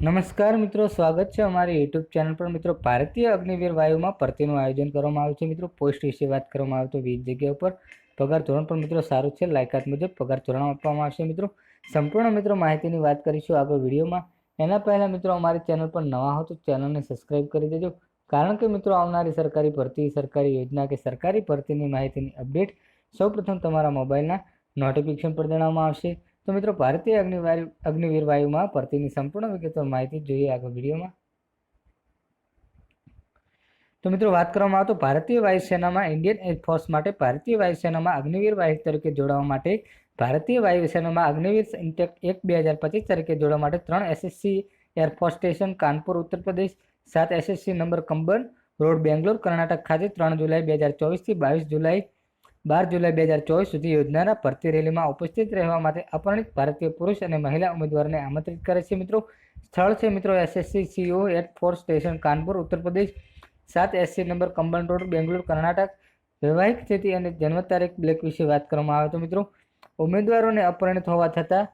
નમસ્કાર મિત્રો, સ્વાગત છે અમારી યુટ્યુબ ચેનલ પર। મિત્રો, ભારતીય અગ્નિવીર વાયુમાં ભરતીનું આયોજન કરવામાં આવ્યું છે। મિત્રો, પોસ્ટ વિશે વાત કરવામાં આવે તો 20 જગ્યાઓ પર પગાર ધોરણ પણ મિત્રો સારું છે। લાયકાત મુજબ પગાર ધોરણ આપવામાં આવશે। મિત્રો, સંપૂર્ણ મિત્રો માહિતીની વાત કરીશું આગળ વિડીયોમાં। એના પહેલાં મિત્રો અમારી ચેનલ પર નવા હો તો ચેનલને સબસ્ક્રાઈબ કરી દેજો, કારણ કે મિત્રો આવનારી સરકારી ભરતી, સરકારી યોજના કે સરકારી ભરતીની માહિતીની અપડેટ સૌપ્રથમ તમારા મોબાઈલના નોટિફિકેશન પર જણાવવામાં આવશે। તો મિત્રો, ભારતીય અગ્નિવીર વાયુમાં ભરતીની સંપૂર્ણ વિગતવાર માહિતી જોઈએ આગળ વિડીયોમાં। તો મિત્રો, વાત કરવામાં આવે તો ભારતીય વાયુસેનામાં ઇન્ડિયન એરફોર્સ માટે ભારતીય વાયુસેનામાં અગ્નિવીર વાહિક તરીકે જોડાવા માટે ભારતીય વાયુસેનામાં અગ્નિવીર ઇન્ટેક 1-2025 તરીકે જોડવા માટે 3 SSC air force station Kanpur Uttar Pradesh, 7 SSC number Kamban road Bangalore Karnataka ખાતે 3 જુલાઈ 2024 થી 12 જુલાઈ 2024 સુધી યોજનારા ભરતી રેલીમાં ઉપસ્થિત રહેવા માટે અપરિણિત ભારતીય પુરુષ અને મહિલા ઉમેદવારોને આમંત્રિત કરે છે। મિત્રો, સ્થળ છે મિત્રો SSC CO air force station Kanpur Uttar Pradesh, 7 SC number Kamban road Bangalore Karnataka. વૈવાહિક સ્થિતિ અને જન્મ તારીખ બ્લેક વિશે વાત કરવામાં આવે તો મિત્રો, ઉમેદવારોને અપરિણિત હોવા છતાં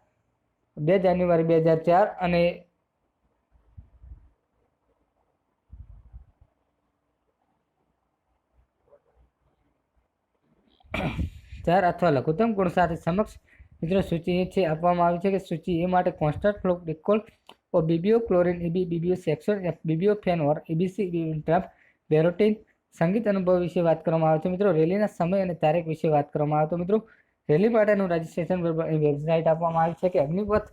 2 જાન્યુઆરી 2004 અને 4 અથવા લઘુત્તમ ગુણ સાથે સમક્ષ મિત્રો સૂચિ નીચે આપવામાં આવી છે કે સૂચિ એ માટે કોન્સ્ટન્ટ ફ્લો ડિકોલ ઓ બીબીઓ ક્લોરિન એબી બીબીઓ સેક્શન એફ બીબીઓ ફેન ઓર એબીસી ઇન્ટ્રાફ બેરોટીન। સંગીત અનુભવ વિશે વાત કરવામાં આવે છે। મિત્રો, રેલીના સમય અને તારીખ વિશે વાત કરવામાં આવે તો મિત્રો, રેલી માટેનું રજિસ્ટ્રેશન વેબસાઇટ આપવામાં આવી છે કે અગ્નિપથ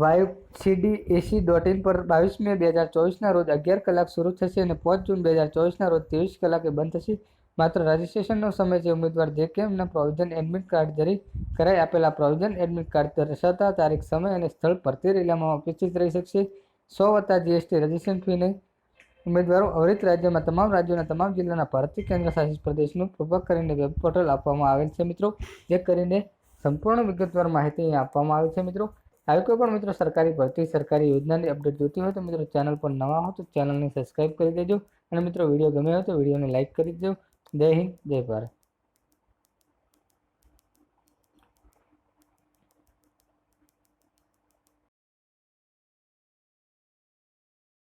વાયુ cdac.in પર 22 મે 2024 રોજ 11 કલાક શરૂ થશે અને 5 જૂન 2024 રોજ 23 કલાકે બંધ થશે। માત્ર રજિસ્ટ્રેશનનો સમય છે। ઉમેદવાર જે કે એમના પ્રોવિઝન એડમિટ કાર્ડ જરી કરાઈ આપેલા પ્રોવિઝન એડમિટ કાર્ડ દર્શાવતા તારીખ, સમય અને સ્થળ ભરતી રેલીમાં ઉપસ્થિત રહી શકશે। 100 + GST રજિસ્ટ્રેશન ફી નહીં। ઉમેદવારો અવરિત રાજ્યમાં તમામ રાજ્યોના તમામ જિલ્લાના ભારતીય કેન્દ્ર શાસિત પ્રદેશનું કૃપા કરીને વેબ પોર્ટલ આપવામાં આવેલ છે। મિત્રો, જે કરીને સંપૂર્ણ વિગતવાર માહિતી આપવામાં આવી છે। મિત્રો, આવી કોઈ પણ મિત્રો સરકારી ભરતી, સરકારી યોજનાની અપડેટ જોતી હોય તો મિત્રો ચેનલ પર નવા હો તો ચેનલને સબસ્ક્રાઈબ કરી દેજો, અને મિત્રો વિડીયો ગમ્યો હોય તો વિડીયોને લાઇક કરી દેજો। જય હિન્દ, જય ભારત।